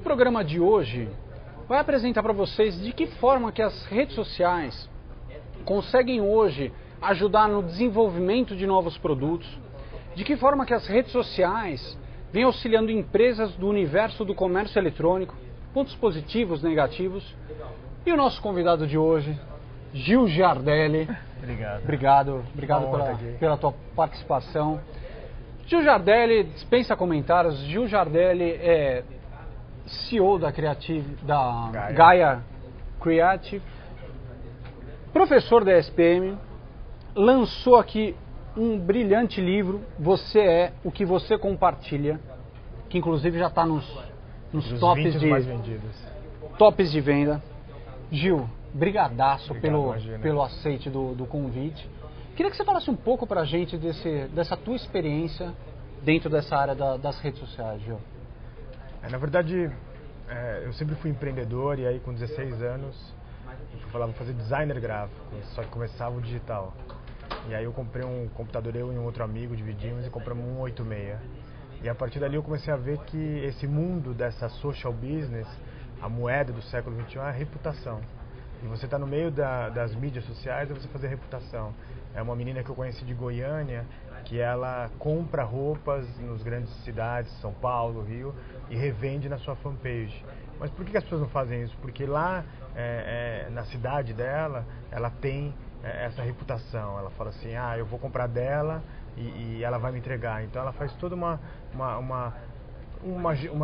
programa de hoje vai apresentar para vocês de que forma que as redes sociais conseguem hoje ajudar no desenvolvimento de novos produtos, de que forma que as redes sociais vêm auxiliando empresas do universo do comércio eletrônico, pontos positivos, negativos. E o nosso convidado de hoje, Gil Giardelli. Obrigado. Obrigado pela tua participação. Gil Giardelli, dispensa comentários. Gil Giardelli é CEO da Gaia Creative, professor da SPM, lançou aqui um brilhante livro, Você é o que você compartilha, que inclusive já está nos tops de venda. Gil, brigadaço pelo aceite do convite. Queria que você falasse um pouco pra gente dessa tua experiência dentro dessa área das redes sociais, Gil. Na verdade, eu sempre fui empreendedor e aí com 16 anos eu falava fazer designer gráfico, só que começava o digital. E aí eu comprei um computador, eu e um outro amigo, dividimos e compramos um 86. E a partir dali eu comecei a ver que esse mundo dessa social business, a moeda do século XXI é a reputação. E você está no meio das mídias sociais, é você fazer reputação. É uma menina que eu conheci de Goiânia, que ela compra roupas nas grandes cidades, São Paulo, Rio, e revende na sua fanpage. Mas por que as pessoas não fazem isso? Porque lá na cidade dela, ela tem essa reputação. Ela fala assim, eu vou comprar dela e ela vai me entregar. Então ela faz toda uma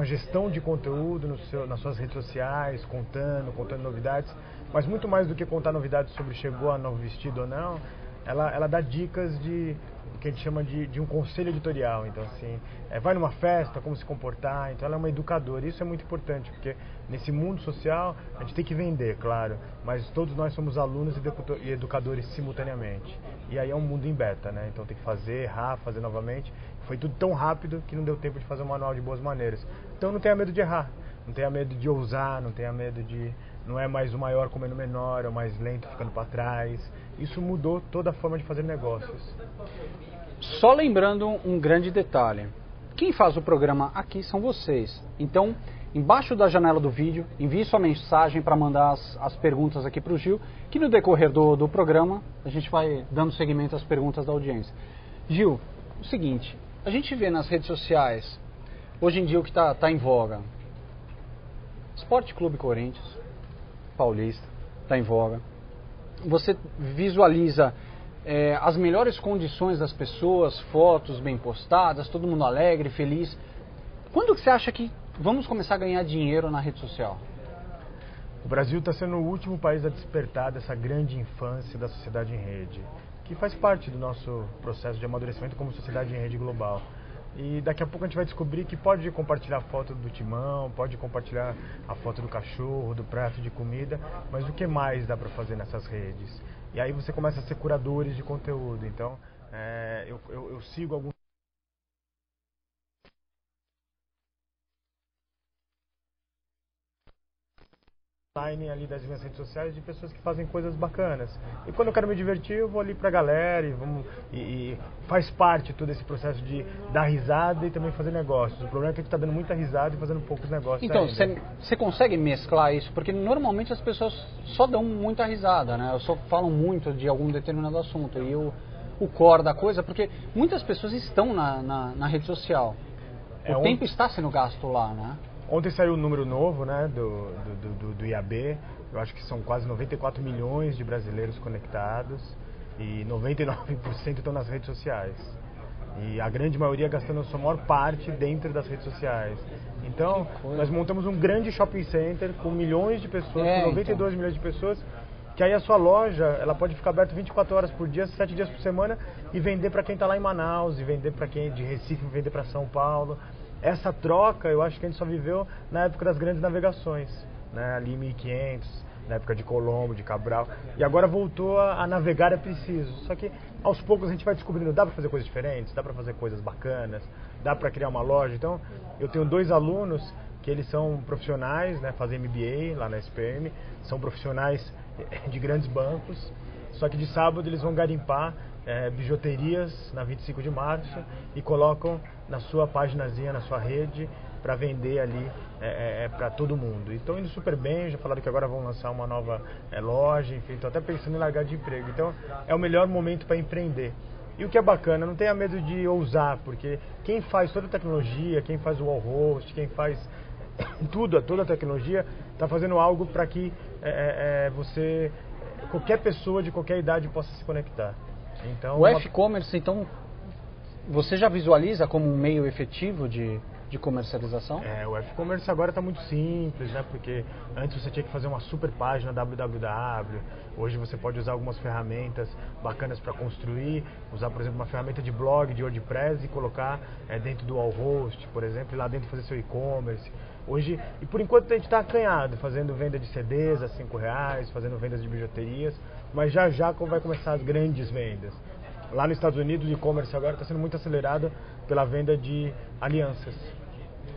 gestão de conteúdo nas suas redes sociais, contando novidades, mas muito mais do que contar novidades sobre chegou a novo vestido ou não, ela dá dicas de o que a gente chama de um conselho editorial. Então assim, vai numa festa, como se comportar. Então ela é uma educadora, isso é muito importante, porque nesse mundo social a gente tem que vender, claro, mas todos nós somos alunos e educadores simultaneamente. E aí é um mundo em beta, né? Então tem que fazer, errar, fazer novamente. Foi tudo tão rápido que não deu tempo de fazer um manual de boas maneiras. Então não tenha medo de errar, não tenha medo de ousar, não tenha medo de... Não é mais o maior comendo o menor, é o mais lento ficando para trás. Isso mudou toda a forma de fazer negócios. Só lembrando um grande detalhe. Quem faz o programa aqui são vocês. Então, embaixo da janela do vídeo, envie sua mensagem para mandar as perguntas aqui para o Gil, que no decorrer do programa a gente vai dando seguimento às perguntas da audiência. Gil, o seguinte, a gente vê nas redes sociais, hoje em dia o que está em voga, Esporte Clube Corinthians, Paulista, está em voga. Você visualiza as melhores condições das pessoas, fotos bem postadas, todo mundo alegre, feliz. Quando que você acha que vamos começar a ganhar dinheiro na rede social? O Brasil está sendo o último país a despertar dessa grande infância da sociedade em rede, que faz parte do nosso processo de amadurecimento como sociedade em rede global. E daqui a pouco a gente vai descobrir que pode compartilhar a foto do timão, pode compartilhar a foto do cachorro, do prato de comida, mas o que mais dá para fazer nessas redes? E aí você começa a ser curadores de conteúdo. Então, eu sigo alguns online ali das minhas redes sociais de pessoas que fazem coisas bacanas. E quando eu quero me divertir, eu vou ali pra galera e faz parte todo esse processo de dar risada e também fazer negócios. O problema é que a gente tá dando muita risada e fazendo poucos negócios. Então, você consegue mesclar isso? Porque normalmente as pessoas só dão muita risada, né? Só falam muito de algum determinado assunto. E o core da coisa, porque muitas pessoas estão na rede social. O tempo está sendo gasto lá, né? Ontem saiu um número novo, né, do IAB. Eu acho que são quase 94 milhões de brasileiros conectados e 99% estão nas redes sociais. E a grande maioria gastando a sua maior parte dentro das redes sociais. Então, nós montamos um grande shopping center com milhões de pessoas, com 92 milhões de pessoas, que aí a sua loja ela pode ficar aberta 24 horas por dia, 7 dias por semana e vender para quem está lá em Manaus, e vender para quem é de Recife, vender para São Paulo. Essa troca, eu acho que a gente só viveu na época das grandes navegações, né? Ali em 1500, na época de Colombo, de Cabral. E agora voltou a navegar é preciso. Só que aos poucos a gente vai descobrindo, dá para fazer coisas diferentes, dá para fazer coisas bacanas, dá para criar uma loja. Então, eu tenho 2 alunos que eles são profissionais, né? Fazem MBA lá na SPM, são profissionais de grandes bancos. Só que de sábado eles vão garimpar bijuterias na 25 de março e colocam na sua paginazinha, na sua rede, para vender ali para todo mundo. E estão indo super bem, já falaram que agora vão lançar uma nova loja, enfim, estou até pensando em largar de emprego. Então é o melhor momento para empreender. E o que é bacana, não tenha medo de ousar, porque quem faz toda a tecnologia, quem faz o wall host, quem faz toda a tecnologia, está fazendo algo para que qualquer pessoa de qualquer idade possa se conectar. Então, o e-commerce, então, você já visualiza como um meio efetivo de comercialização? O e-commerce agora está muito simples, né? Porque antes você tinha que fazer uma super página www, hoje você pode usar algumas ferramentas bacanas para construir, usar, por exemplo, uma ferramenta de blog, de WordPress e colocar dentro do Wallhost, por exemplo, e lá dentro fazer seu e-commerce. Hoje, e por enquanto a gente está acanhado, fazendo venda de CDs a R$5, fazendo vendas de bijuterias, mas já vai começar as grandes vendas. Lá nos Estados Unidos, o e-commerce agora está sendo muito acelerado pela venda de alianças.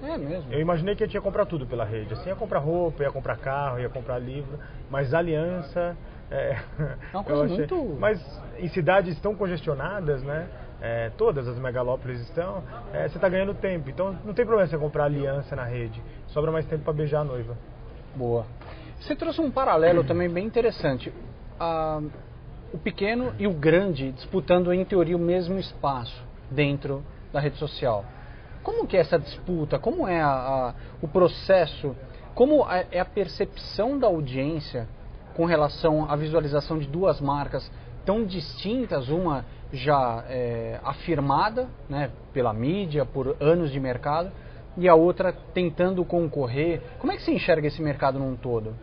É mesmo? Eu imaginei que eu tinha que comprar tudo pela rede. Assim, ia comprar roupa, ia comprar carro, ia comprar livro, mas aliança... É uma coisa muito... Mas em cidades tão congestionadas, né? Todas as megalópolis estão, você está ganhando tempo. Então não tem problema você comprar aliança na rede. Sobra mais tempo para beijar a noiva. Boa. Você trouxe um paralelo também bem interessante. O pequeno e o grande disputando, em teoria, o mesmo espaço dentro da rede social. Como que é essa disputa? Como é o processo? Como é a percepção da audiência com relação à visualização de duas marcas tão distintas, uma já afirmada, né, pela mídia, por anos de mercado, e a outra tentando concorrer? Como é que você enxerga esse mercado num todo?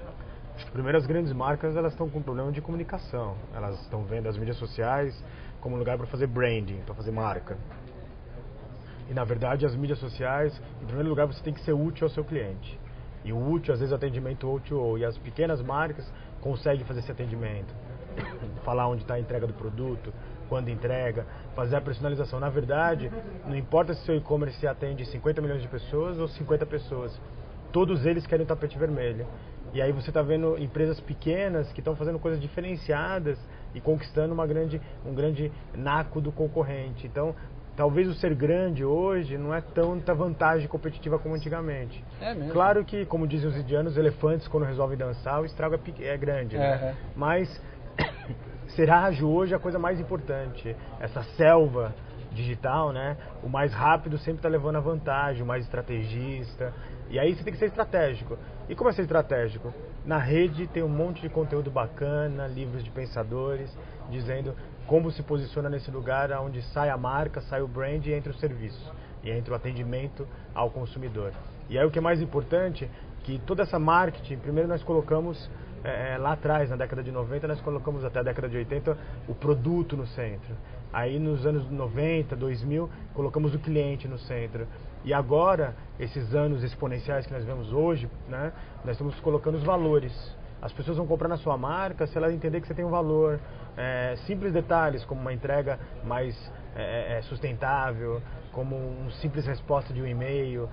Acho que primeiro as grandes marcas elas estão com problema de comunicação. Elas estão vendo as mídias sociais como um lugar para fazer branding, para fazer marca. E na verdade as mídias sociais, em primeiro lugar, você tem que ser útil ao seu cliente. E o útil, às vezes, é atendimento O2O. E as pequenas marcas conseguem fazer esse atendimento. Falar onde está a entrega do produto, quando entrega, fazer a personalização. Na verdade, não importa se seu e-commerce atende 50 milhões de pessoas ou 50 pessoas. Todos eles querem o tapete vermelho. E aí você está vendo empresas pequenas que estão fazendo coisas diferenciadas e conquistando um grande naco do concorrente. Então, talvez o ser grande hoje não é tanta vantagem competitiva como antigamente. É mesmo. Claro que, como dizem os indianos, elefantes quando resolvem dançar, o estrago é grande, né? Mas ser ágil hoje é a coisa mais importante. Essa selva digital, né? O mais rápido sempre está levando a vantagem, o mais estrategista. E aí você tem que ser estratégico. E como é ser estratégico? Na rede tem um monte de conteúdo bacana, livros de pensadores, dizendo como se posiciona nesse lugar onde sai a marca, sai o brand e entra o serviço. E entra o atendimento ao consumidor. E aí o que é mais importante, que toda essa marketing, primeiro nós colocamos lá atrás, na década de 90, nós colocamos até a década de 80 o produto no centro. Aí nos anos 90, 2000, colocamos o cliente no centro. E agora, esses anos exponenciais que nós vemos hoje, né, nós estamos colocando os valores. As pessoas vão comprar na sua marca se ela entender que você tem um valor. Simples detalhes, como uma entrega mais sustentável, como uma simples resposta de um e-mail,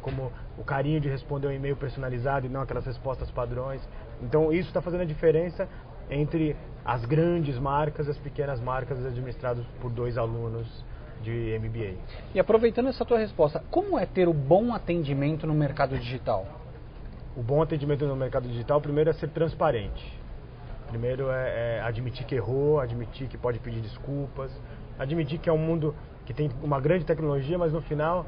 como o carinho de responder um e-mail personalizado e não aquelas respostas padrões. Então isso está fazendo a diferença entre as grandes marcas e as pequenas marcas administradas por 2 alunos de MBA. E aproveitando essa tua resposta, como é ter o bom atendimento no mercado digital? O bom atendimento no mercado digital, primeiro, é ser transparente. Primeiro é admitir que errou, admitir que pode pedir desculpas, admitir que é um mundo que tem uma grande tecnologia, mas no final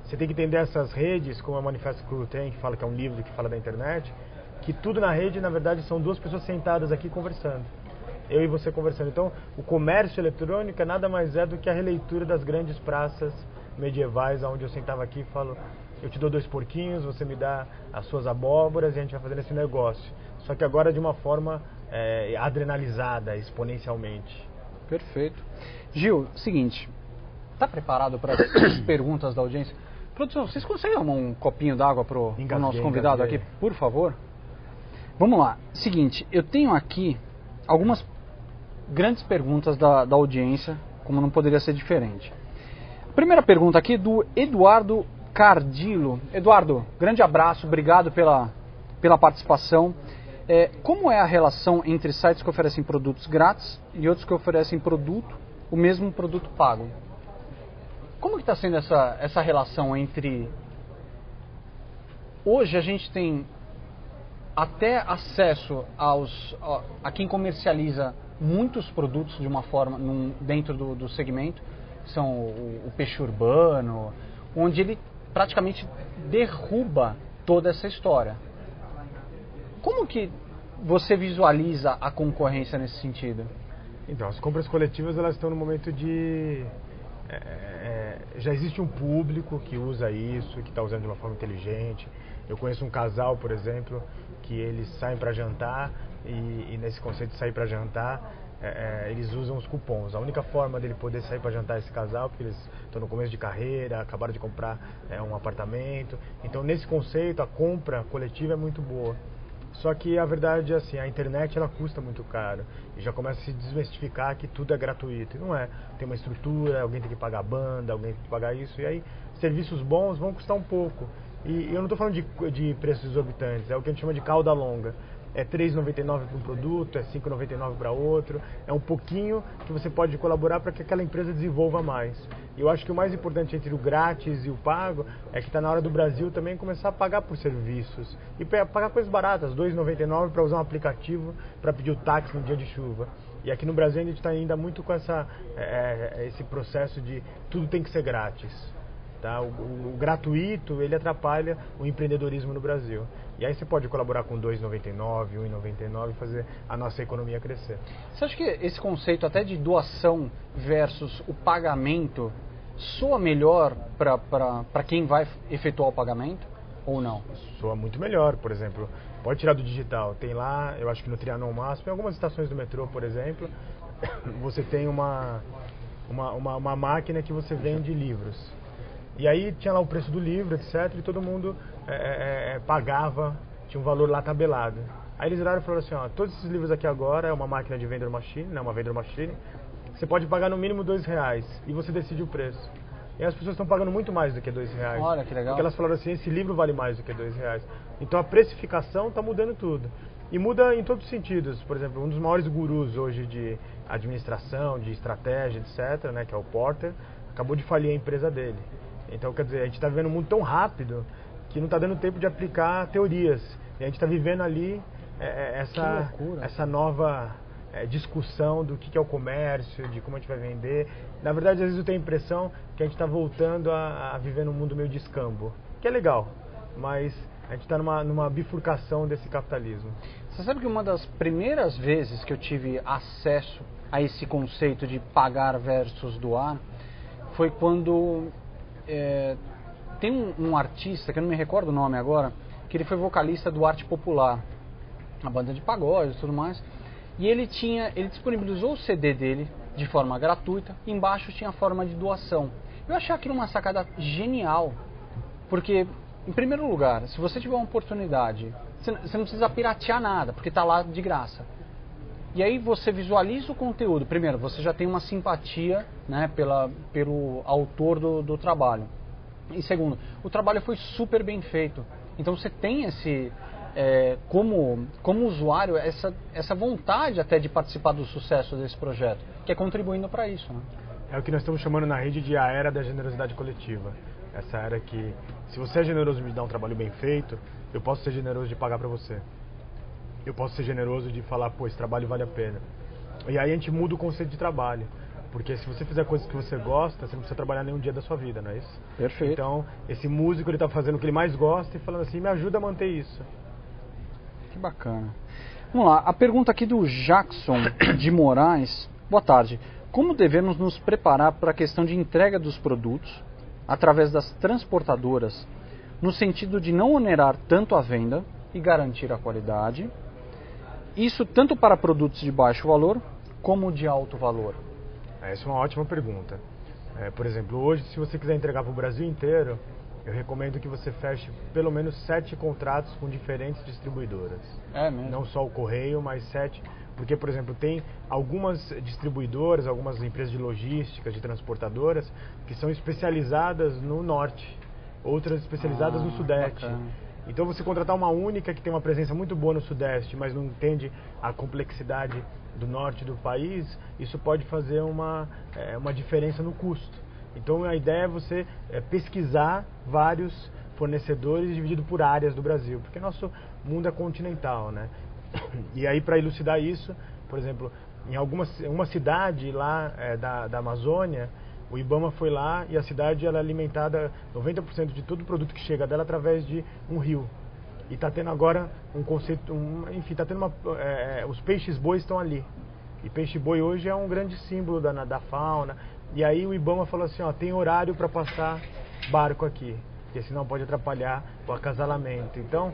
você tem que entender essas redes, como a Manifesto Cru tem, que fala que é um livro que fala da internet, que tudo na rede, na verdade, são 2 pessoas sentadas aqui conversando. Eu e você conversando. Então, o comércio eletrônico nada mais é do que a releitura das grandes praças medievais, onde eu sentava aqui e falo, eu te dou 2 porquinhos, você me dá as suas abóboras e a gente vai fazendo esse negócio. Só que agora de uma forma adrenalizada, exponencialmente. Perfeito. Gil, seguinte, está preparado para as perguntas da audiência? Produção, vocês conseguem arrumar um copinho d'água para o nosso convidado aqui, por favor? Vamos lá. Seguinte, eu tenho aqui algumas grandes perguntas da audiência, como não poderia ser diferente. A primeira pergunta aqui é do Eduardo Cardilo. Eduardo, grande abraço, obrigado pela participação. Como é a relação entre sites que oferecem produtos grátis e outros que oferecem o mesmo produto pago? Como que está sendo essa relação entre hoje a gente tem até acesso a quem comercializa muitos produtos de uma forma dentro do segmento, que são o peixe urbano, onde ele praticamente derruba toda essa história. Como que você visualiza a concorrência nesse sentido? Então, as compras coletivas elas estão no momento de... já existe um público que usa isso, que está usando de uma forma inteligente. Eu conheço um casal, por exemplo, que eles saem para jantar e nesse conceito de sair para jantar, eles usam os cupons. A única forma dele poder sair para jantar esse casal, porque eles estão no começo de carreira, acabaram de comprar um apartamento. Então, nesse conceito, a compra coletiva é muito boa. Só que a verdade é assim, a internet ela custa muito caro e já começa a se desmistificar que tudo é gratuito. E não é. Tem uma estrutura, alguém tem que pagar a banda, alguém tem que pagar isso. E aí, serviços bons vão custar um pouco. E eu não estou falando de preços exorbitantes, é o que a gente chama de cauda longa. É R$ 3,99 para um produto, é R$ 5,99 para outro. É um pouquinho que você pode colaborar para que aquela empresa desenvolva mais. E eu acho que o mais importante entre o grátis e o pago é que está na hora do Brasil também começar a pagar por serviços. E pagar coisas baratas, R$ 2,99 para usar um aplicativo para pedir o táxi no dia de chuva. E aqui no Brasil a gente está ainda muito com esse processo de tudo tem que ser grátis. Tá? O gratuito, ele atrapalha o empreendedorismo no Brasil. E aí você pode colaborar com R$ 2,99, R$ 1,99 e fazer a nossa economia crescer. Você acha que esse conceito até de doação versus o pagamento soa melhor para quem vai efetuar o pagamento ou não? Soa muito melhor, por exemplo. Pode tirar do digital. Tem lá, eu acho que no Trianon Máximo, em algumas estações do metrô, por exemplo, você tem uma máquina que você vende livros. E aí tinha lá o preço do livro, etc. E todo mundo pagava, tinha um valor lá tabelado. Aí eles viraram e falaram assim, ó, todos esses livros aqui agora é uma máquina de vendor machine, né, uma vendor machine. Você pode pagar no mínimo R$2 e você decide o preço. E as pessoas estão pagando muito mais do que R$2. Olha que legal. Porque elas falaram assim, esse livro vale mais do que R$2. Então a precificação está mudando tudo. E muda em todos os sentidos. Por exemplo, um dos maiores gurus hoje de administração, de estratégia, etc., né, que é o Porter, acabou de falir a empresa dele. Então, quer dizer, a gente está vivendo um mundo tão rápido que não está dando tempo de aplicar teorias. E a gente está vivendo ali essa nova discussão do que é o comércio, de como a gente vai vender. Na verdade, às vezes eu tenho a impressão que a gente está voltando a viver num mundo meio de escambo, que é legal, mas a gente está numa bifurcação desse capitalismo. Você sabe que uma das primeiras vezes que eu tive acesso a esse conceito de pagar versus doar foi quando... tem um artista, que eu não me recordo o nome agora, que ele foi vocalista do Arte Popular, a banda de pagode e tudo mais, e ele disponibilizou o CD dele de forma gratuita, e embaixo tinha a forma de doação. Eu achei aquilo uma sacada genial, porque, em primeiro lugar, se você tiver uma oportunidade, você não precisa piratear nada, porque está lá de graça. E aí você visualiza o conteúdo. Primeiro, você já tem uma simpatia, né, pelo autor do trabalho. E segundo, o trabalho foi super bem feito. Então você tem como usuário, essa vontade até de participar do sucesso desse projeto, que é contribuindo para isso, né? É o que nós estamos chamando na rede de a era da generosidade coletiva. Essa era que, se você é generoso de me dar um trabalho bem feito, eu posso ser generoso de pagar para você. Eu posso ser generoso de falar, pô, esse trabalho vale a pena. E aí a gente muda o conceito de trabalho. Porque se você fizer coisas que você gosta, você não precisa trabalhar nenhum dia da sua vida, não é isso? Perfeito. Então, esse músico, ele tá fazendo o que ele mais gosta e falando assim, me ajuda a manter isso. Que bacana. Vamos lá, a pergunta aqui do Jackson de Moraes. Boa tarde. Como devemos nos preparar para a questão de entrega dos produtos através das transportadoras, no sentido de não onerar tanto a venda e garantir a qualidade? Isso tanto para produtos de baixo valor como de alto valor. Essa é uma ótima pergunta. Por exemplo, hoje, se você quiser entregar para o Brasil inteiro, eu recomendo que você feche pelo menos 7 contratos com diferentes distribuidoras. É mesmo? Não só o correio, mas 7. Porque, por exemplo, tem algumas distribuidoras, algumas empresas de logística, de transportadoras, que são especializadas no norte, outras especializadas no sudeste. Bacana. Então você contratar uma única que tem uma presença muito boa no sudeste, mas não entende a complexidade do norte do país, isso pode fazer uma diferença no custo. Então a ideia é você pesquisar vários fornecedores dividido por áreas do Brasil, porque nosso mundo é continental, né? E aí, para elucidar isso, por exemplo, em uma cidade lá da Amazônia, o IBAMA foi lá e a cidade ela é alimentada 90% de todo o produto que chega dela através de um rio. E está tendo agora um conceito, enfim, está tendo os peixes-boi estão ali. E peixe-boi hoje é um grande símbolo da fauna. E aí o IBAMA falou assim, ó, tem horário para passar barco aqui, porque senão pode atrapalhar o acasalamento. Então,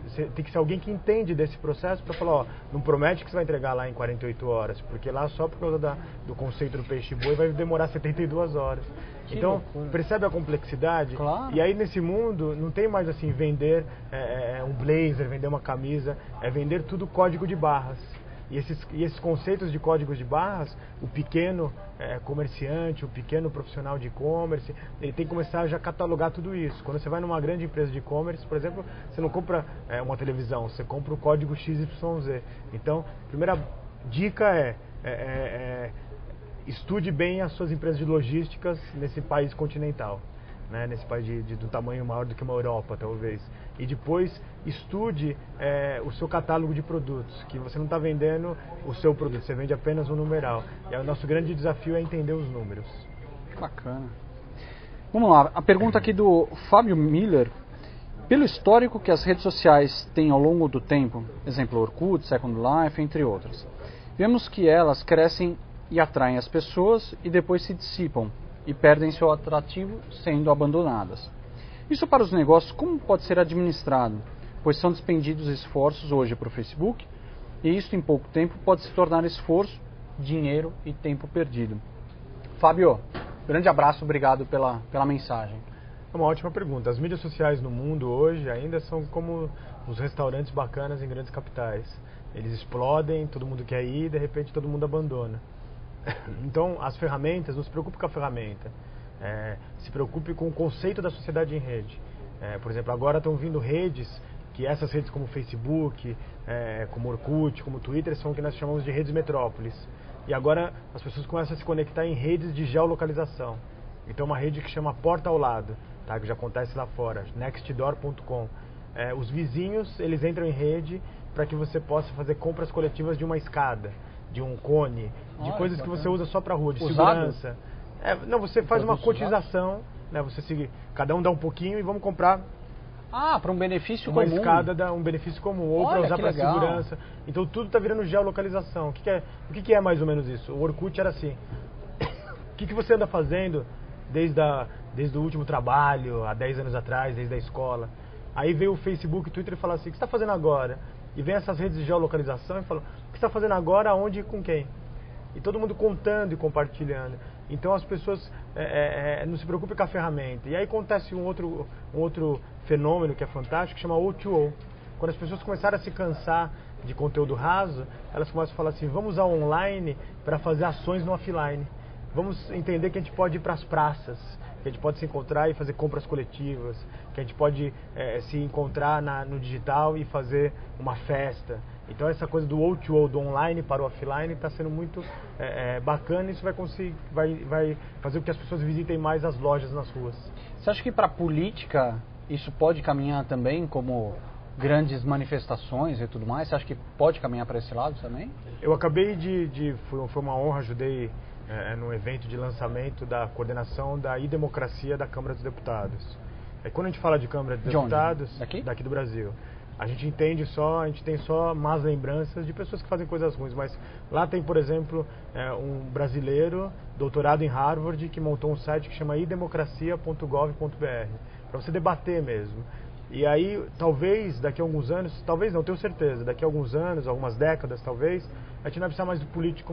você tem que ser alguém que entende desse processo para falar, ó, não promete que você vai entregar lá em 48 horas, porque lá só por causa do conceito do peixe-boi vai demorar 72 horas. Então, loucura. Percebe a complexidade? Claro. E aí nesse mundo não tem mais assim, vender um blazer, vender uma camisa, é vender tudo código de barras. E esses conceitos de códigos de barras, o pequeno comerciante, o pequeno profissional de e-commerce, ele tem que começar a já catalogar tudo isso. Quando você vai numa grande empresa de e-commerce, por exemplo, você não compra uma televisão, você compra o código XYZ. Então, a primeira dica estude bem as suas empresas de logísticas nesse país continental. Né, nesse país do tamanho maior do que uma Europa, talvez. E depois estude o seu catálogo de produtos, que você não está vendendo o seu produto, você vende apenas um numeral. E aí, o nosso grande desafio é entender os números. Bacana. Vamos lá, a pergunta aqui do Fábio Miller. Pelo histórico que as redes sociais têm ao longo do tempo, exemplo Orkut, Second Life, entre outras, vemos que elas crescem e atraem as pessoas e depois se dissipam e perdem seu atrativo sendo abandonadas. Isso para os negócios como pode ser administrado? Pois são despendidos esforços hoje para o Facebook e isso em pouco tempo pode se tornar esforço, dinheiro e tempo perdido. Fábio, grande abraço, obrigado pela mensagem. É uma ótima pergunta. As mídias sociais no mundo hoje ainda são como os restaurantes bacanas em grandes capitais. Eles explodem, todo mundo quer ir e de repente todo mundo abandona. Então, as ferramentas, não se preocupe com a ferramenta, se preocupe com o conceito da sociedade em rede. Por exemplo, agora estão vindo redes, que essas redes como Facebook, como Orkut, como Twitter, são o que nós chamamos de redes metrópoles. E agora as pessoas começam a se conectar em redes de geolocalização. Então, uma rede que chama Porta ao Lado, tá? Que já acontece lá fora, nextdoor.com. Os vizinhos, eles entram em rede para que você possa fazer compras coletivas de uma escada, de um cone, de coisas que você usa só para rua, de segurança. Não, você faz uma cotização, né? Cada um dá um pouquinho e vamos comprar para um benefício uma comum. escada dá um benefício comum, ou para usar para segurança. Então tudo está virando geolocalização. O que é mais ou menos isso? O Orkut era assim. O que você anda fazendo desde o último trabalho, há 10 anos atrás, desde a escola? Aí veio o Facebook, o Twitter e fala assim, o que você está fazendo agora? E vem essas redes de geolocalização e fala, o que você está fazendo agora, aonde e com quem? E todo mundo contando e compartilhando. Então as pessoas não se preocupem com a ferramenta. E aí acontece um outro fenômeno que é fantástico, que chama O2O. Quando as pessoas começaram a se cansar de conteúdo raso, elas começam a falar assim, vamos usar o online para fazer ações no offline. Vamos entender que a gente pode ir para as praças, que a gente pode se encontrar e fazer compras coletivas, que a gente pode se encontrar no digital e fazer uma festa. Então essa coisa do O2O, do online para o offline, está sendo muito bacana e isso vai fazer com que as pessoas visitem mais as lojas nas ruas. Você acha que para a política isso pode caminhar também como grandes manifestações e tudo mais? Você acha que pode caminhar para esse lado também? Eu acabei foi uma honra, ajudei no evento de lançamento da coordenação da e-democracia da Câmara dos Deputados. Quando a gente fala de Câmara dos Deputados, daqui do Brasil, a gente tem só más lembranças de pessoas que fazem coisas ruins, mas lá tem, por exemplo, um brasileiro, doutorado em Harvard, que montou um site que chama idemocracia.gov.br, para você debater mesmo. E aí, talvez, daqui a alguns anos, talvez não, tenho certeza, daqui a alguns anos, algumas décadas talvez, a gente não vai precisar mais do político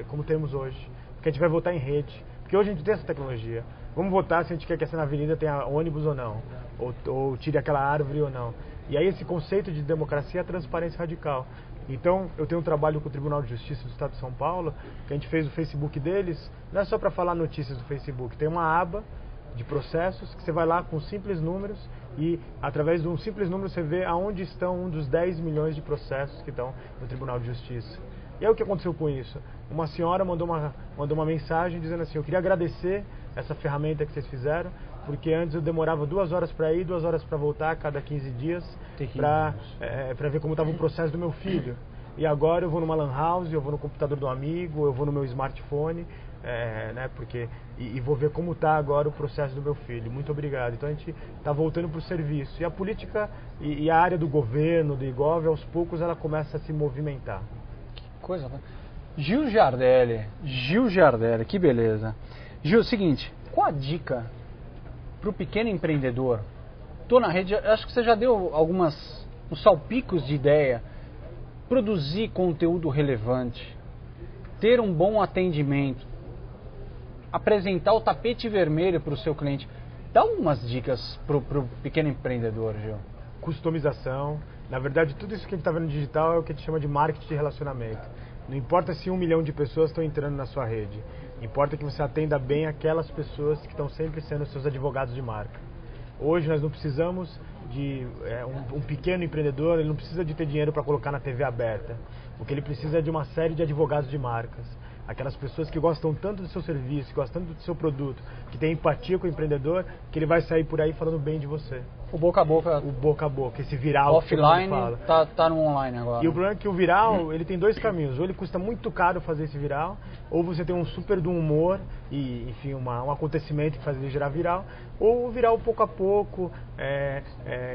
como temos hoje, porque a gente vai votar em rede, porque hoje a gente tem essa tecnologia. Vamos votar se a gente quer que essa avenida tenha ônibus ou não, ou tire aquela árvore ou não. E aí esse conceito de democracia é a transparência radical. Então, eu tenho um trabalho com o Tribunal de Justiça do Estado de São Paulo, que a gente fez o Facebook deles, não é só para falar notícias do Facebook, tem uma aba de processos que você vai lá com simples números e através de um simples número você vê aonde estão um dos 10 milhões de processos que estão no Tribunal de Justiça. E aí o que aconteceu com isso? Uma senhora mandou uma mensagem dizendo assim, eu queria agradecer essa ferramenta que vocês fizeram, porque antes eu demorava 2 horas para ir, 2 horas para voltar a cada 15 dias para ver como estava o processo do meu filho. E agora eu vou numa lan house, eu vou no computador do amigo, eu vou no meu smartphone, né, e vou ver como está agora o processo do meu filho. Muito obrigado. Então a gente está voltando para o serviço. E a política e a área do governo, do IGOV, aos poucos ela começa a se movimentar. Que coisa. Gil Giardelli, que beleza. Gil, seguinte, qual a dica para o pequeno empreendedor? Tô na rede, acho que você já deu uns salpicos de ideia. Produzir conteúdo relevante, ter um bom atendimento, apresentar o tapete vermelho para o seu cliente. Dá algumas dicas para o pequeno empreendedor, Gil. Customização. Na verdade, tudo isso que a gente está vendo no digital é o que a gente chama de marketing de relacionamento. Não importa se 1 milhão de pessoas estão entrando na sua rede. Importa que você atenda bem aquelas pessoas que estão sempre sendo seus advogados de marca. Hoje nós não precisamos de um pequeno empreendedor, ele não precisa de ter dinheiro para colocar na TV aberta. O que ele precisa é de uma série de advogados de marcas. Aquelas pessoas que gostam tanto do seu serviço, que gostam tanto do seu produto, que tem empatia com o empreendedor, que ele vai sair por aí falando bem de você. O boca a boca. O boca a boca, esse viral. Offline tá no online agora. E o problema é que o viral, ele tem 2 caminhos. Ou ele custa muito caro fazer esse viral, ou você tem um super do humor e, enfim, um acontecimento que faz ele gerar viral, ou o viral pouco a pouco.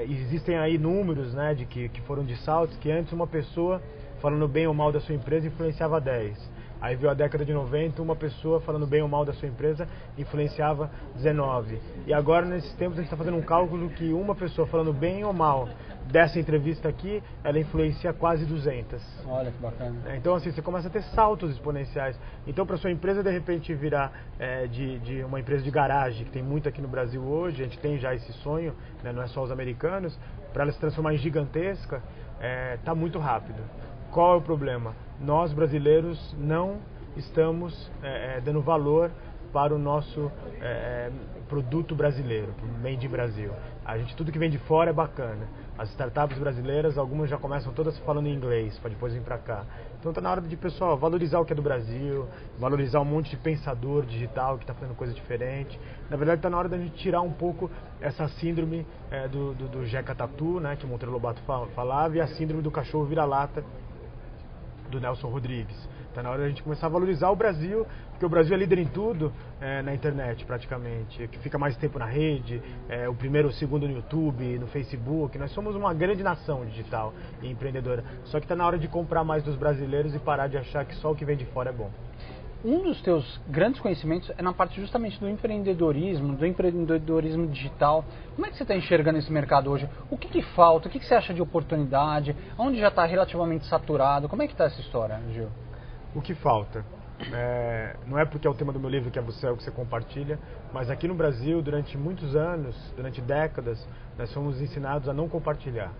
Existem aí números, né, que foram de saltos, que antes uma pessoa falando bem ou mal da sua empresa influenciava 10. Aí veio a década de 90, uma pessoa falando bem ou mal da sua empresa influenciava 19. E agora, nesses tempos, a gente está fazendo um cálculo que uma pessoa falando bem ou mal dessa entrevista aqui, ela influencia quase 200. Olha que bacana. Então, assim, você começa a ter saltos exponenciais. Então, para sua empresa, de repente, virar de uma empresa de garagem, que tem muito aqui no Brasil hoje, a gente tem já esse sonho, né, não é só os americanos, para ela se transformar em gigantesca, está muito rápido. Qual é o problema? Nós, brasileiros, não estamos dando valor para o nosso produto brasileiro, Made in Brasil. Tudo que vem de fora é bacana. As startups brasileiras, algumas já começam todas falando em inglês, para depois vir para cá. Então está na hora de, pessoal, valorizar o que é do Brasil, valorizar um monte de pensador digital que está fazendo coisa diferente. Na verdade, está na hora da gente tirar um pouco essa síndrome do Jeca Tatu, né, que o Monteiro Lobato falava, e a síndrome do cachorro vira-lata, do Nelson Rodrigues. Está na hora da gente começar a valorizar o Brasil, porque o Brasil é líder em tudo na internet, praticamente, que fica mais tempo na rede, o primeiro ou segundo no YouTube, no Facebook. Nós somos uma grande nação digital e empreendedora. Só que está na hora de comprar mais dos brasileiros e parar de achar que só o que vem de fora é bom. Um dos teus grandes conhecimentos é na parte justamente do empreendedorismo digital. Como é que você está enxergando esse mercado hoje? O que falta? O que você acha de oportunidade? Onde já está relativamente saturado? Como é que está essa história, Gil? O que falta? Não é porque é o tema do meu livro que é o que você compartilha, mas aqui no Brasil, durante muitos anos, durante décadas, nós fomos ensinados a não compartilhar.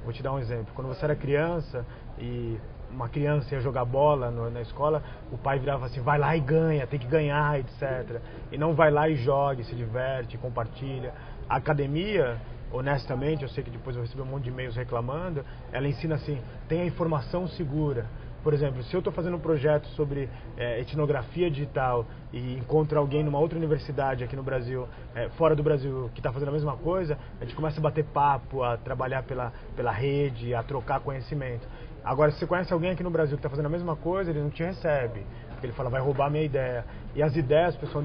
Vou te dar um exemplo. Quando você era criança e uma criança ia jogar bola na escola, o pai virava assim, vai lá e ganha, tem que ganhar, etc. E não vai lá e jogue, se diverte, compartilha. A academia, honestamente, eu sei que depois eu recebi um monte de e-mails reclamando, ela ensina assim, tenha informação segura. Por exemplo, se eu estou fazendo um projeto sobre etnografia digital e encontro alguém numa outra universidade aqui no Brasil, fora do Brasil, que está fazendo a mesma coisa, a gente começa a bater papo, a trabalhar pela rede, a trocar conhecimento. Agora, se você conhece alguém aqui no Brasil que está fazendo a mesma coisa, ele não te recebe. Porque ele fala, vai roubar a minha ideia. E as ideias, pessoal,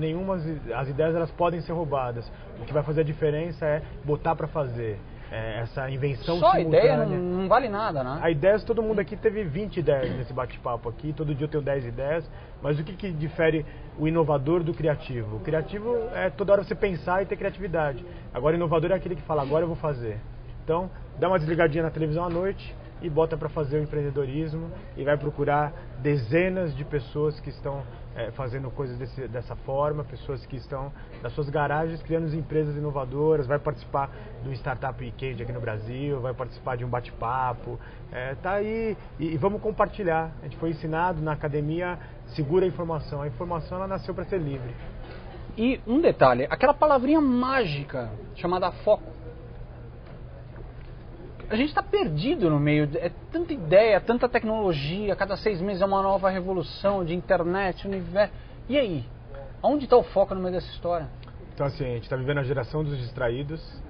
as ideias elas podem ser roubadas. O que vai fazer a diferença é botar para fazer. Essa invenção só simultânea. A ideia não vale nada, né? A ideia, todo mundo aqui teve 20 ideias nesse bate-papo aqui. Todo dia eu tenho 10 ideias. Mas o que difere o inovador do criativo? O criativo é toda hora você pensar e ter criatividade. Agora, o inovador é aquele que fala, agora eu vou fazer. Então, dá uma desligadinha na televisão à noite e bota para fazer o empreendedorismo e vai procurar dezenas de pessoas que estão fazendo coisas dessa forma, pessoas que estão nas suas garagens criando empresas inovadoras, vai participar do Startup Weekend aqui no Brasil, vai participar de um bate-papo, tá aí e vamos compartilhar. A gente foi ensinado na academia, segura a informação ela nasceu para ser livre. E um detalhe, aquela palavrinha mágica chamada foco. A gente está perdido no meio, é tanta ideia, tanta tecnologia, cada 6 meses é uma nova revolução de internet, universo. E aí? Onde está o foco no meio dessa história? Então assim, a gente está vivendo a geração dos distraídos,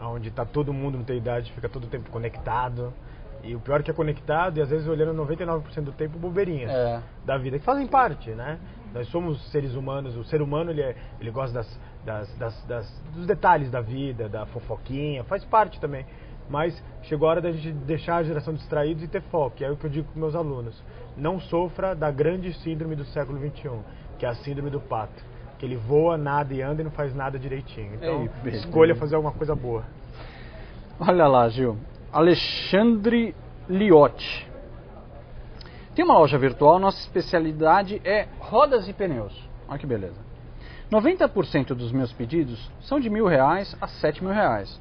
onde está todo mundo, não tem idade, fica todo o tempo conectado. E o pior é que é conectado e às vezes olhando 99% do tempo bobeirinhas da vida, que fazem parte, né? Nós somos seres humanos, o ser humano ele gosta dos detalhes da vida, da fofoquinha, faz parte também. Mas chegou a hora da gente deixar a geração distraídos e ter foco, que é o que eu digo para meus alunos. Não sofra da grande síndrome do século XXI, que é a síndrome do pato. Que ele voa, nada e anda e não faz nada direitinho. Então, escolha fazer alguma coisa boa. Olha lá, Gil. Alexandre Liotti. Tem uma loja virtual, nossa especialidade é rodas e pneus. Olha que beleza. 90% dos meus pedidos são de R$1.000 a R$7.000.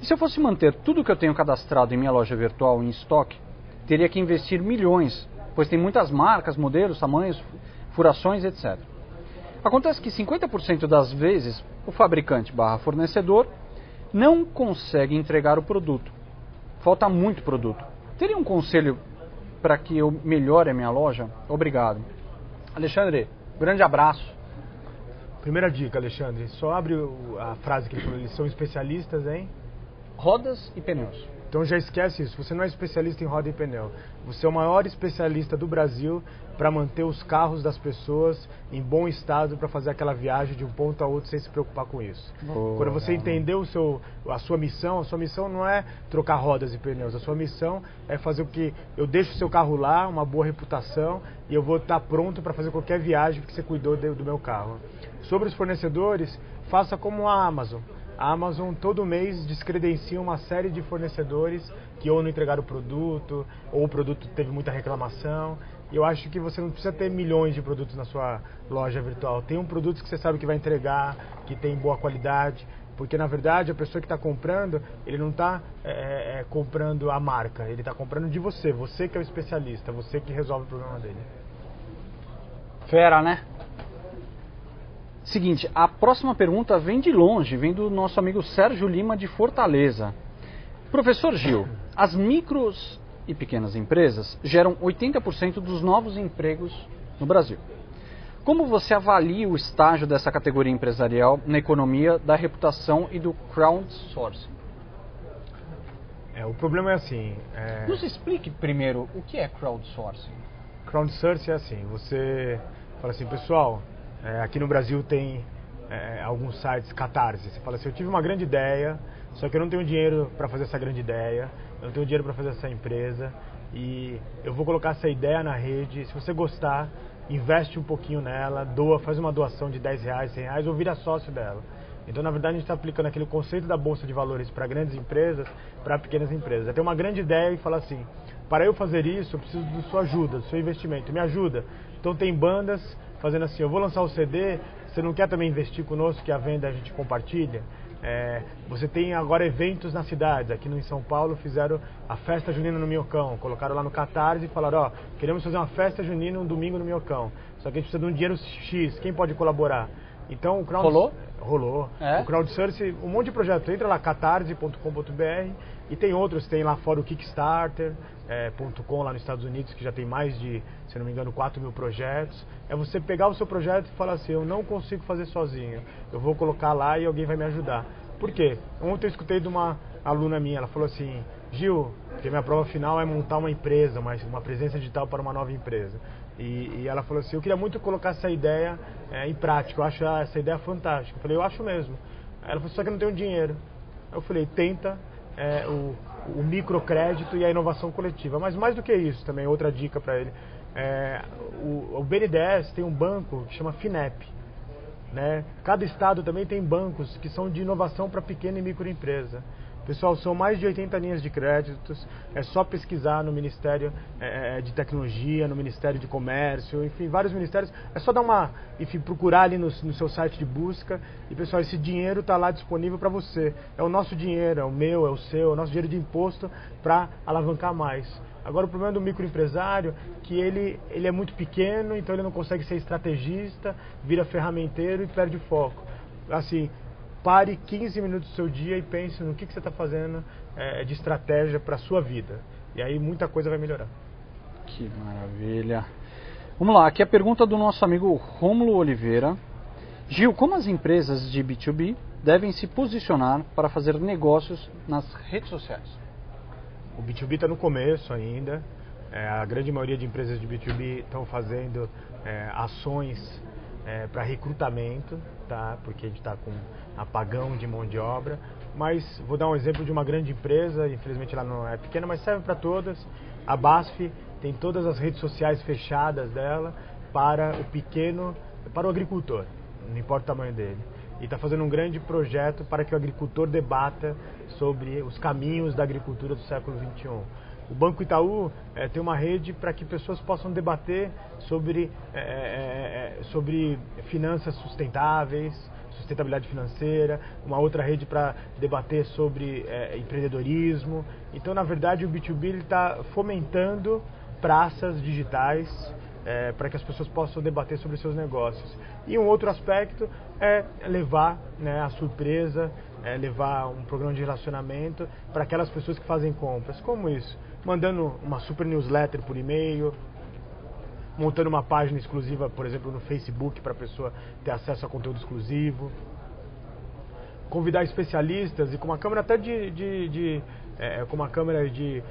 E se eu fosse manter tudo que eu tenho cadastrado em minha loja virtual em estoque, teria que investir milhões, pois tem muitas marcas, modelos, tamanhos, furações, etc. Acontece que 50% das vezes o fabricante / fornecedor não consegue entregar o produto. Falta muito produto. Teria um conselho para que eu melhore a minha loja? Obrigado. Alexandre, grande abraço. Primeira dica, Alexandre, só abre a frase que ele falou, eles são especialistas em rodas e pneus. Então já esquece isso, você não é especialista em roda e pneu. Você é o maior especialista do Brasil para manter os carros das pessoas em bom estado para fazer aquela viagem de um ponto a outro sem se preocupar com isso. Quando você entendeu a sua missão não é trocar rodas e pneus. A sua missão é fazer o que eu deixo o seu carro lá, uma boa reputação, e eu vou estar pronto para fazer qualquer viagem que você cuidou do meu carro. Sobre os fornecedores, faça como a Amazon. A Amazon todo mês descredencia uma série de fornecedores que ou não entregaram o produto, ou o produto teve muita reclamação. E eu acho que você não precisa ter milhões de produtos na sua loja virtual. Tem um produto que você sabe que vai entregar, que tem boa qualidade. Porque na verdade a pessoa que está comprando, ele não está comprando a marca, ele está comprando de você. Você que é o especialista, você que resolve o problema dele. Fera, né? Seguinte, a próxima pergunta vem de longe, vem do nosso amigo Sérgio Lima de Fortaleza. Professor Gil, as micros e pequenas empresas geram 80% dos novos empregos no Brasil. Como você avalia o estágio dessa categoria empresarial na economia da reputação e do crowdsourcing? O problema é assim... Nos explique primeiro o que é crowdsourcing. Crowdsourcing é assim, você fala assim, pessoal... aqui no Brasil tem alguns sites, Catarse. Você fala assim, eu tive uma grande ideia, só que eu não tenho dinheiro para fazer essa grande ideia, eu não tenho dinheiro para fazer essa empresa, e eu vou colocar essa ideia na rede. Se você gostar, investe um pouquinho nela, faz uma doação de R$10, R$100 ou vira sócio dela. Então, na verdade, a gente está aplicando aquele conceito da Bolsa de Valores para grandes empresas, para pequenas empresas. É ter uma grande ideia e falar assim, para eu fazer isso, eu preciso da sua ajuda, do seu investimento, me ajuda. Então, tem bandas fazendo assim, eu vou lançar o CD, você não quer também investir conosco, que a venda a gente compartilha? Você tem agora eventos nas cidades, aqui em São Paulo fizeram a festa junina no Minhocão, colocaram lá no Catarse e falaram, queremos fazer uma festa junina um domingo no Minhocão, só que a gente precisa de um dinheiro X, quem pode colaborar? Então, Rolou? Rolou. O crowdsourcing, um monte de projeto, entra lá, catarse.com.br, e tem outros, tem lá fora o Kickstarter.com lá nos Estados Unidos, que já tem mais de, se não me engano, 4.000 projetos. É você pegar o seu projeto e falar assim, eu não consigo fazer sozinho, eu vou colocar lá e alguém vai me ajudar. Por quê? Ontem eu escutei de uma aluna minha, ela falou assim, Gil, que minha prova final é montar uma empresa, uma presença digital para uma nova empresa. E ela falou assim, eu queria muito colocar essa ideia em prática, eu acho essa ideia fantástica. Eu falei, eu acho mesmo. Ela falou, só que eu não tenho dinheiro. Eu falei, tenta o microcrédito e a inovação coletiva. Mas mais do que isso também, outra dica para ele. O BNDES tem um banco que chama FINEP. Né? Cada estado também tem bancos que são de inovação para pequena e microempresa. Pessoal, são mais de 80 linhas de créditos, é só pesquisar no Ministério de Tecnologia, no Ministério de Comércio, enfim, vários ministérios. É só dar procurar ali no seu site de busca e, pessoal, esse dinheiro está lá disponível para você. É o nosso dinheiro, é o meu, é o seu, é o nosso dinheiro de imposto para alavancar mais. Agora, o problema do microempresário é que ele é muito pequeno, então ele não consegue ser estrategista, vira ferramenteiro e perde foco. Assim, pare 15 minutos do seu dia e pense no que você está fazendo de estratégia para a sua vida. E aí muita coisa vai melhorar. Que maravilha. Vamos lá, aqui a pergunta do nosso amigo Rômulo Oliveira. Gil, como as empresas de B2B devem se posicionar para fazer negócios nas redes sociais? O B2B está no começo ainda. A grande maioria de empresas de B2B estão fazendo ações para recrutamento, tá? Porque a gente está com apagão de mão de obra. Mas vou dar um exemplo de uma grande empresa, infelizmente ela não é pequena, mas serve para todas. A BASF tem todas as redes sociais fechadas dela para o agricultor, não importa o tamanho dele. E está fazendo um grande projeto para que o agricultor debata sobre os caminhos da agricultura do século XXI. O Banco Itaú tem uma rede para que pessoas possam debater sobre finanças sustentáveis, sustentabilidade financeira, uma outra rede para debater sobre empreendedorismo. Então, na verdade, o B2B está fomentando praças digitais para que as pessoas possam debater sobre seus negócios. E um outro aspecto é levar a surpresa, levar um programa de relacionamento para aquelas pessoas que fazem compras. Como isso? Mandando uma super newsletter por e-mail, montando uma página exclusiva, por exemplo, no Facebook, para a pessoa ter acesso a conteúdo exclusivo. Convidar especialistas e com uma câmera até com uma câmera de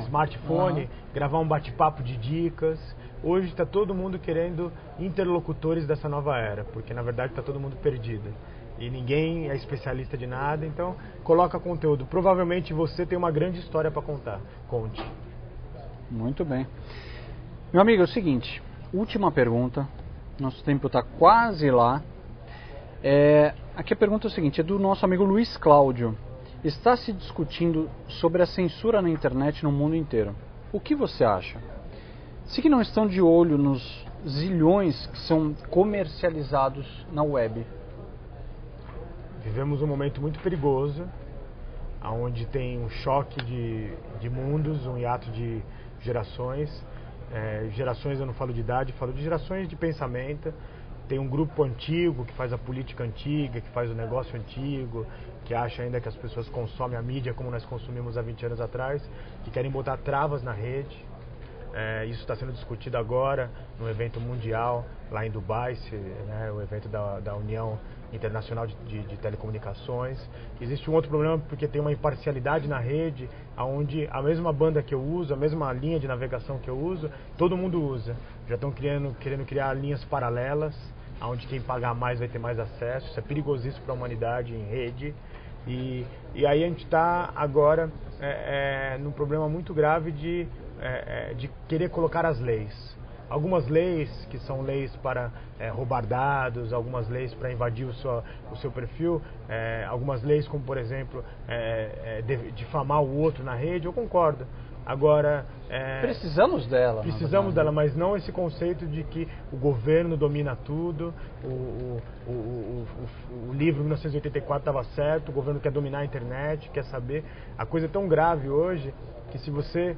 smartphone, gravar um bate-papo de dicas. Hoje está todo mundo querendo interlocutores dessa nova era, porque na verdade está todo mundo perdido. E ninguém é especialista de nada, então coloca conteúdo. Provavelmente você tem uma grande história para contar. Conte. Muito bem. Meu amigo, é o seguinte, última pergunta, nosso tempo está quase lá. Aqui a pergunta é o seguinte, é do nosso amigo Luiz Cláudio. Está se discutindo sobre a censura na internet no mundo inteiro. O que você acha? Se que não estão de olho nos zilhões que são comercializados na web. Vivemos um momento muito perigoso, onde tem um choque de mundos, um hiato de gerações. Gerações, eu não falo de idade, falo de gerações de pensamento. Tem um grupo antigo que faz a política antiga, que faz o negócio antigo, que acha ainda que as pessoas consomem a mídia como nós consumimos há 20 anos atrás, que querem botar travas na rede. Isso está sendo discutido agora no evento mundial lá em Dubai, o evento da União Internacional de Telecomunicações. Existe um outro problema porque tem uma imparcialidade na rede, onde a mesma banda que eu uso, a mesma linha de navegação que eu uso, todo mundo usa. Já estão querendo criar linhas paralelas, onde quem pagar mais vai ter mais acesso. Isso é perigosíssimo para a humanidade em rede. E aí a gente está agora num problema muito grave de querer colocar as leis. Algumas leis que são leis para roubar dados, algumas leis para invadir o seu perfil, algumas leis como, por exemplo, difamar o outro na rede, eu concordo. Agora, precisamos dela. Precisamos dela, mas não esse conceito de que o governo domina tudo, o livro 1984 estava certo, o governo quer dominar a internet, quer saber. A coisa é tão grave hoje que se você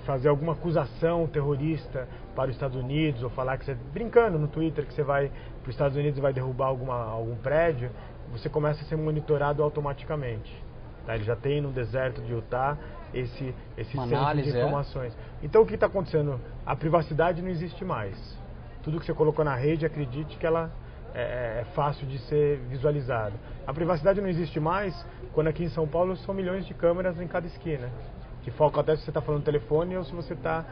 fazer alguma acusação terrorista para os Estados Unidos, ou falar que você, brincando no Twitter, que você vai para os Estados Unidos e vai derrubar algum prédio, você começa a ser monitorado automaticamente. Tá? Ele já tem no deserto de Utah esse centro de informações. Então o que está acontecendo? A privacidade não existe mais. Tudo que você colocou na rede, acredite que ela é fácil de ser visualizado. A privacidade não existe mais quando aqui em São Paulo são milhões de câmeras em cada esquina, que focam até se você está falando no telefone ou se você está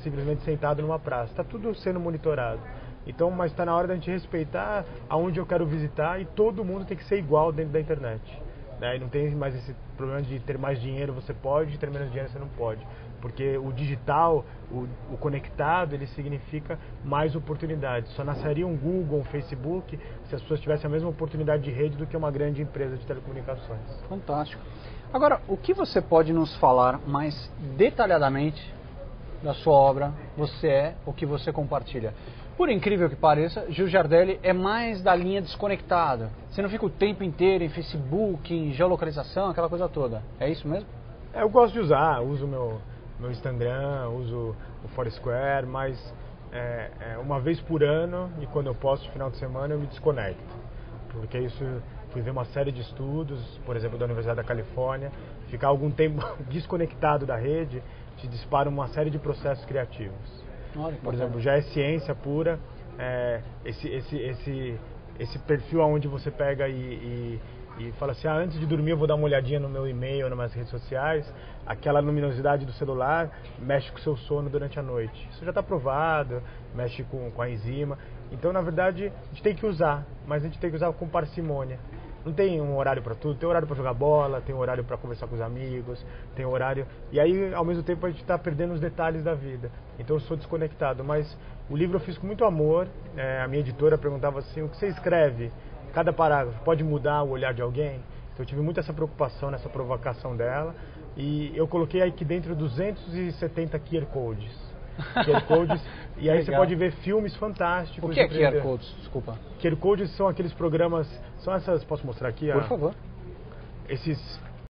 simplesmente sentado numa praça. Está tudo sendo monitorado. Então, mas está na hora da gente respeitar aonde eu quero visitar, e todo mundo tem que ser igual dentro da internet. E não tem mais esse problema de ter mais dinheiro você pode, ter menos dinheiro você não pode. Porque o digital, o conectado, ele significa mais oportunidades. Só nasceria um Google, um Facebook, se as pessoas tivessem a mesma oportunidade de rede do que uma grande empresa de telecomunicações. Fantástico. Agora, o que você pode nos falar mais detalhadamente da sua obra, o que você compartilha? Por incrível que pareça, Gil Giardelli é mais da linha desconectada. Você não fica o tempo inteiro em Facebook, em geolocalização, aquela coisa toda. É isso mesmo? Eu gosto de usar, uso meu Instagram, uso o Foursquare, mas uma vez por ano, e quando eu posso, no final de semana, eu me desconecto. Porque isso, fui ver uma série de estudos, por exemplo, da Universidade da Califórnia, ficar algum tempo desconectado da rede te dispara uma série de processos criativos. Por exemplo, já é ciência pura esse perfil onde você pega e fala assim, antes de dormir eu vou dar uma olhadinha no meu e-mail, nas minhas redes sociais, aquela luminosidade do celular mexe com o seu sono durante a noite. Isso já está provado, mexe com a enzima. Então, na verdade, a gente tem que usar, mas a gente tem que usar com parcimônia. Não tem um horário para tudo, tem horário para jogar bola, tem horário para conversar com os amigos, tem horário... E aí, ao mesmo tempo, a gente está perdendo os detalhes da vida. Então, eu sou desconectado, mas o livro eu fiz com muito amor. A minha editora perguntava assim, o que você escreve? Cada parágrafo pode mudar o olhar de alguém? Então, eu tive muito essa preocupação, nessa provocação dela. E eu coloquei aqui dentro 270 QR Codes. QR Codes, e aí você pode ver filmes fantásticos. O que é QR Codes? Desculpa. QR Codes são aqueles programas, são essas, posso mostrar aqui? Por favor. Esses